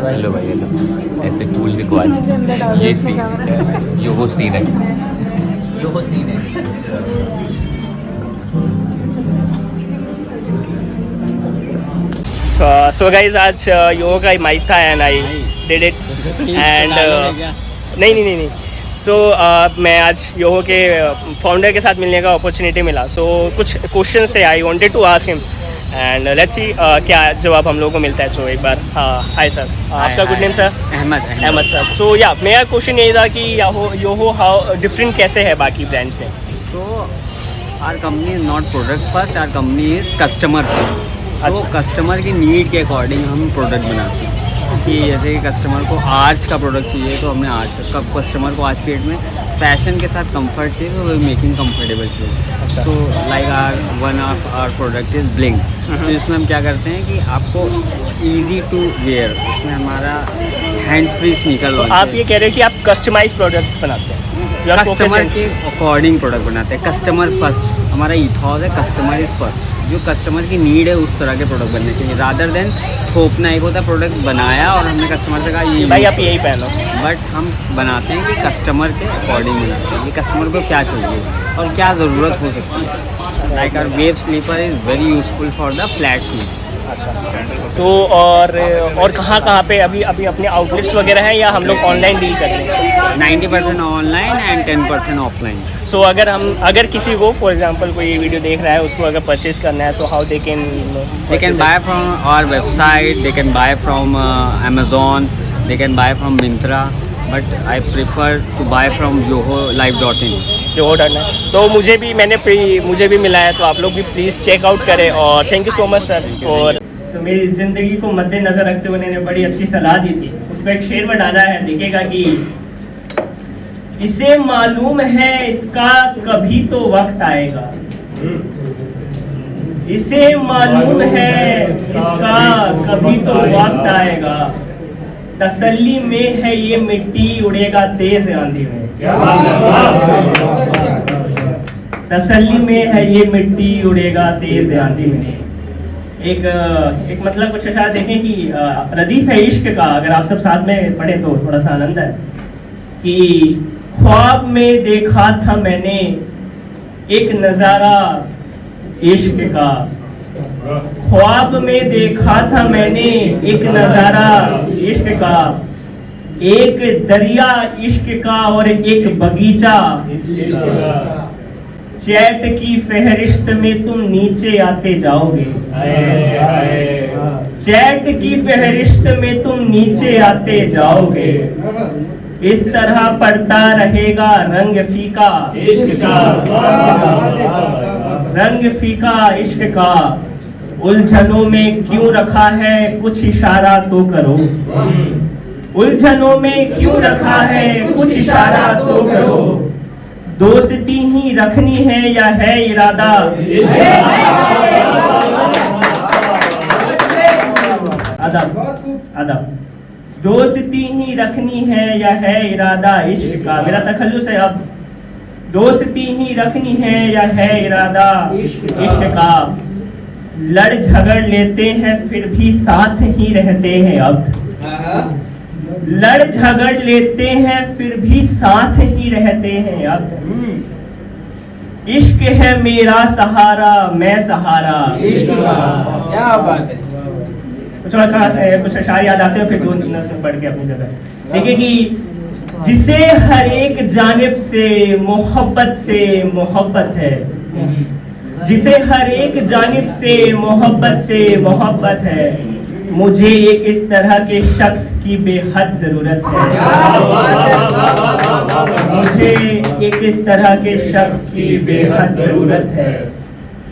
Hello भाई, hello. ऐसे cool दिखो आज। ये सीन योहो सीन है, योहो सीन है। सो गाइज, आज योगा का माइक था and I did it and नहीं सो मैं आज योहो के फाउंडर के साथ मिलने का अपॉर्चुनिटी मिला। सो कुछ क्वेश्चंस थे, I wanted to ask him and let's see क्या जवाब हम लोगों को मिलता है। सो एक बार हाय सर, आपका good name sir? Ahmed sir. So yeah मेरा क्वेश्चन यही था कि योहो हाउ डिफरेंट कैसे है बाकी ब्रांड से? So our company is not product first, our company is customer first. तो कस्टमर की नीड के अकॉर्डिंग हम प्रोडक्ट बनाते हैं कि जैसे कि कस्टमर को आज का प्रोडक्ट चाहिए तो हमने आज का, कब कस्टमर को आज की डेट में फैशन के साथ कंफर्ट चाहिए तो वे मेकिंग कंफर्टेबल चाहिए। So like one of our product is Blink. तो इसमें हम क्या करते हैं कि आपको इजी टू वेयर, उसमें हमारा हैंड फ्री स्नीकर लॉन्च। आप ये कह रहे हो कि आप कस्टमाइज प्रोडक्ट्स बनाते हैं, कस्टमर के अकॉर्डिंग प्रोडक्ट बनाते हैं। कस्टमर फर्स्ट हमारा ईथॉस है, कस्टमर इज फर्स्ट। जो कस्टमर की नीड है उस तरह के प्रोडक्ट बनने चाहिए, रादर देन थोपना। एक होता है प्रोडक्ट बनाया और हमने कस्टमर से कहा ये भाई आप यही पहनो, बट हम बनाते हैं कि कस्टमर के अकॉर्डिंग बनाते हैं कि कस्टमर को क्या चाहिए और क्या ज़रूरत हो सकती है। Like our wave sleeper is very useful for the flat sleep. अच्छा, तो और कहाँ पे अभी अपने आउटलेट्स वगैरह हैं या हम लोग ऑनलाइन डील करते हैं? 90% ऑनलाइन एंड 10% ऑफलाइन। सो अगर किसी को फॉर एग्जांपल कोई वीडियो देख रहा है, उसको अगर परचेज करना है तो how they can buy from our website, they can buy from Amazon, they can buy from Myntra, but I prefer to buy from yoholive.in। तो मुझे भी मिला है, तो आप लोग भी प्लीज़ चेकआउट करें। और thank you so much sir for. तो मेरी ज़िंदगी को मद्देनज़र रखते हुए उन्होंने बड़ी अच्छी सलाह दी थी। उसमें एक शेर में डाला है, देखिएगा कि इसे मालूम है इसका कभी तो वक्त आएगा, इसे मालूम है इसका कभी तो वक्त आएगा। तसल्ली में है ये मिट्टी उड़ेगा तेज आंधी में, तसल्ली में है ये मिट्टी उड़ेगा तेज आंधी में। एक मतलब कुछ ऐसा देखें कि रदीफ है इश्क का, अगर आप सब साथ में पढ़े तो थोड़ा सा आनंद है कि ख्वाब में देखा था मैंने एक नजारा इश्क का, ख्वाब में देखा था मैंने एक नजारा इश्क का, एक दरिया इश्क का और एक बगीचा। चैट की फहरिस्त में तुम नीचे आते जाओगे, चैट की फहरिस्त में तुम नीचे आते जाओगे। इस तरह पड़ता रहेगा रंग फीका इश्क का, रंग फीका इश्क का। उलझनों में क्यों रखा है कुछ इशारा तो करो, उलझनों में क्यों रखा है कुछ इशारा तो करो, दोस्ती ही रखनी है या है इरादा, अदब अदब, दोस्ती ही रखनी है या है इरादा इश्क का, मेरा तखल्लुस है अब, दोस्ती ही रखनी है या है इरादा इश्क का, लड़ झगड़ लेते हैं फिर भी साथ ही रहते हैं अब, लड़ झगड़ लेते हैं फिर भी साथ ही रहते हैं अब, इश्क है मेरा सहारा मैं सहारा, क्या बात है। कुछ और खास है, कुछ अशार याद आते हैं फिर दो तीन में पढ़ के अपनी जगह देखिए कि जिसे हर एक जानिब से मोहब्बत है, जिसे हर एक जानिब से मोहब्बत है, मुझे एक इस तरह के शख्स की बेहद जरूरत है, मुझे एक इस तरह के शख्स की बेहद जरूरत है,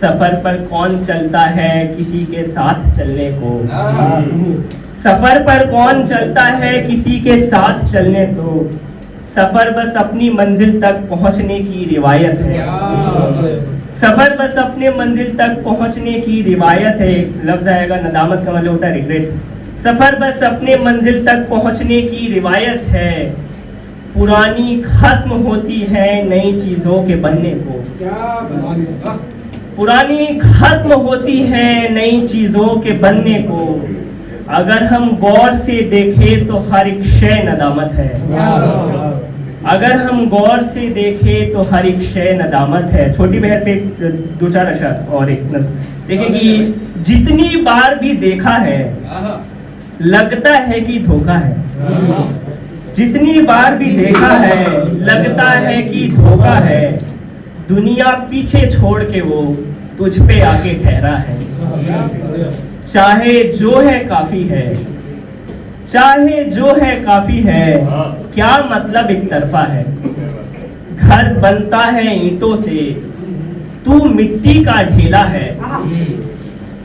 सफर पर कौन चलता है किसी के साथ चलने को, सफर पर कौन चलता है किसी के साथ चलने को, सफर बस अपनी मंजिल तक पहुंचने की रिवायत है, सफर बस अपने मंजिल तक पहुंचने की रिवायत है, लफ्ज आएगा नदामत का मतलब होता है रिग्रेट, सफर बस अपने मंजिल तक पहुंचने की रिवायत है, पुरानी खत्म होती है नई चीजों के बनने को, पुरानी खत्म होती है नई चीजों के बनने को, अगर हम गौर से देखें तो हर एक शय नदामत है, अगर हम गौर से देखें तो हर एक शय नदामत है। छोटी बहन पे दो चार अशर और एक नज़्म देखिए कि जितनी बार भी देखा है लगता है कि धोखा है, जितनी बार भी देखा है लगता है कि धोखा है, दुनिया पीछे छोड़ के वो तुझ पे आके ठहरा है, चाहे जो है काफी है, चाहे जो है काफी है, क्या मतलब एक तरफा है, घर बनता है ईंटों से तू मिट्टी का ढेला है,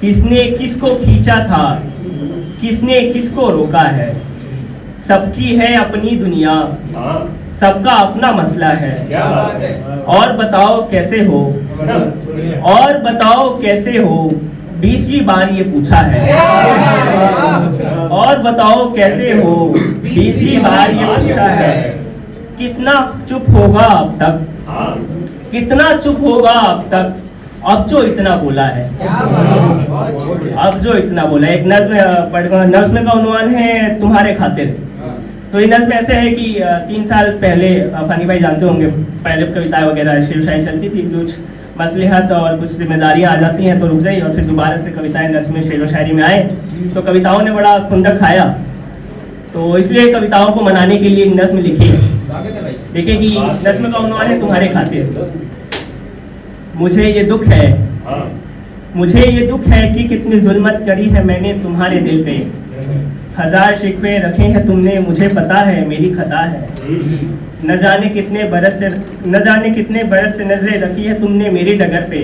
किसने किसको खींचा था किसने किसको रोका है, सबकी है अपनी दुनिया सबका अपना मसला है, और बताओ कैसे हो, और बताओ कैसे हो, 20वीं बार ये पूछा है, और बताओ कैसे हो, 20वीं बार ये पूछा है, कितना चुप होगा अब तक, कितना चुप होगा अब तक, अब जो इतना बोला है, अब जो इतना बोला है। एक नज़्म का उन्वान है तुम्हारे खातिर। तो ये नज़्म ऐसे है कि 3 साल पहले फ़नी भाई जानते होंगे, पहले कविताएं वगैरह शेर शायरी चलती थी, कुछ मसलिहत और कुछ जिम्मेदारियां आ जाती हैं तो रुक गई, और फिर दोबारा से कविताएं नज़्म शेर व शायरी में आए तो कविताओं ने बड़ा खुंदक खाया, तो इसलिए कविताओं को मनाने के लिए एक नज़्म लिखी। देखिए कि नज़्म का उन्वान है तुम्हारे खातिर। मुझे ये दुख है, मुझे ये दुख है कि कितनी जुल्मत करी है मैंने तुम्हारे दिल पे, 1000 शिकवे रखे हैं तुमने, मुझे पता है मेरी खता है, न जाने कितने बरस से नजरें रखी है तुमने मेरी डगर पे,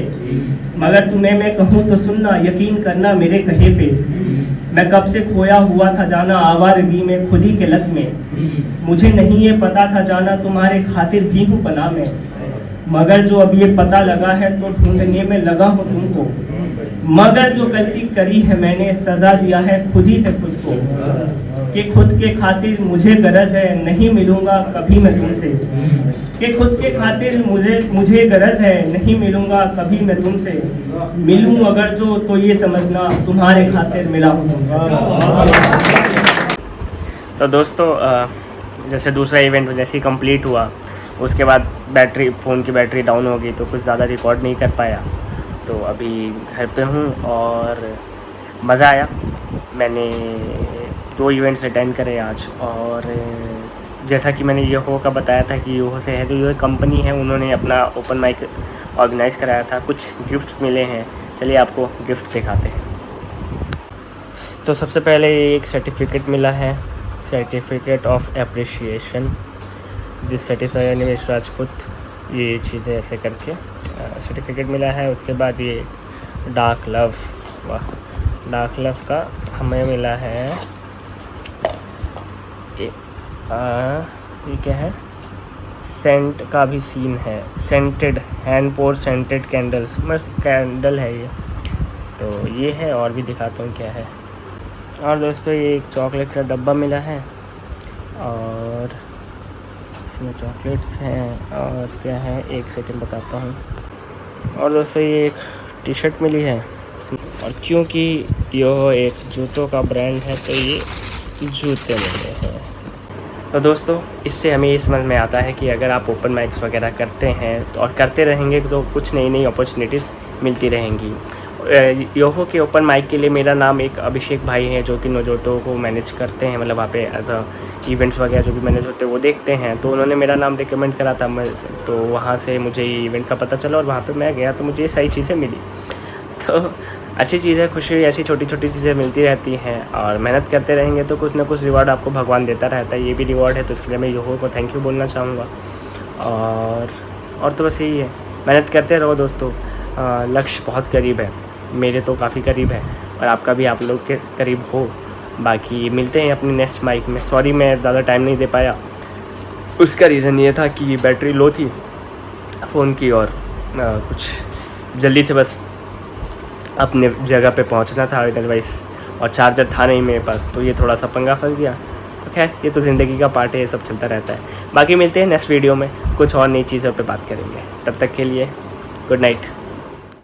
मगर तुम्हें मैं कहूँ तो सुनना, यकीन करना मेरे कहे पे, मैं कब से खोया हुआ था जाना आवारगी में खुदी के लत में, मुझे नहीं ये पता था जाना तुम्हारे खातिर भी हूँ पनाह में, मगर जो अब ये पता लगा है तो ढूंढने में लगा हूँ तुमको, मगर जो गलती करी है मैंने सजा दिया है खुद ही से खुद को, कि खुद के खातिर मुझे गरज है नहीं मिलूंगा कभी मैं तुमसे, कि खुद के खातिर मुझे गरज है नहीं मिलूंगा कभी मैं तुमसे, मिलूं अगर जो तो ये समझना तुम्हारे खातिर मिला हूँ तुमसे। तो दोस्तों जैसे दूसरा इवेंट जैसे ही कंप्लीट हुआ उसके बाद फ़ोन की बैटरी डाउन हो गई तो कुछ ज़्यादा रिकॉर्ड नहीं कर पाया, तो अभी घर पे हूँ और मज़ा आया। मैंने 2 इवेंट्स अटेंड करे आज, और जैसा कि मैंने योहो का बताया था कि योहो से है, तो योहो कंपनी है, उन्होंने अपना ओपन माइक ऑर्गेनाइज़ कराया था, कुछ गिफ्ट मिले हैं, चलिए आपको गिफ्ट दिखाते हैं। तो सबसे पहले एक सर्टिफिकेट मिला है, certificate of appreciation this certified निवेश राजपूत, ये चीज़ें ऐसे करके सर्टिफिकेट मिला है। उसके बाद ये डार्क लव वाह, डार्कलेस का हमें मिला है ये क्या है, सेंट का भी सीन है, सेंटेड हैंड पोर सेंटेड कैंडल्स, मस्त कैंडल है ये। तो ये है, और भी दिखाता हूँ क्या है। और दोस्तों ये एक चॉकलेट का डब्बा मिला है, और इसमें चॉकलेट्स हैं, और क्या है एक सेकंड बताता हूँ। और दोस्तों ये एक टी शर्ट मिली है, और क्योंकि यह एक जूतों का ब्रांड है तो ये जूते मिले हैं। तो दोस्तों इससे हमें ये समझ में आता है कि अगर आप ओपन माइक्स वगैरह करते हैं तो और करते रहेंगे तो कुछ नई नई अपॉर्चुनिटीज़ मिलती रहेंगी। योहो के ओपन माइक के लिए मेरा नाम एक अभिषेक भाई हैं जो कि नोजोटो को मैनेज करते हैं, मतलब वहाँ पे एज अ इवेंट्स वगैरह जो भी मैनेज होते हैं वो देखते हैं, तो उन्होंने मेरा नाम रिकमेंड करा था। मैं तो वहाँ से मुझे ये इवेंट का पता चला और वहाँ पे मैं गया तो मुझे ये सही चीज़ें मिली। तो अच्छी चीज़ है, खुशी ऐसी छोटी छोटी चीज़ें मिलती रहती हैं, और मेहनत करते रहेंगे तो कुछ ना कुछ रिवार्ड आपको भगवान देता रहता है। ये भी रिवार्ड है, तो इसके लिए मैं योहो को थैंक यू बोलना चाहूँगा। और तो बस यही है, मेहनत करते रहो दोस्तों। लक्ष्य बहुत करीब है, मेरे तो काफ़ी करीब है, और आपका भी आप लोग के करीब हो। बाकी मिलते हैं अपनी नेक्स्ट माइक में। सॉरी मैं ज़्यादा टाइम नहीं दे पाया, उसका रीज़न ये था कि बैटरी लो थी फ़ोन की, और कुछ जल्दी से बस अपने जगह पे पहुंचना था अदरवाइज़, और चार्जर था नहीं मेरे पास, तो ये थोड़ा सा पंगा फंस गया। तो खैर ये तो ज़िंदगी का पार्ट है, ये सब चलता रहता है। बाकी मिलते हैं नेक्स्ट वीडियो में, कुछ और नई चीज़ों पे बात करेंगे। तब तक के लिए गुड नाइट।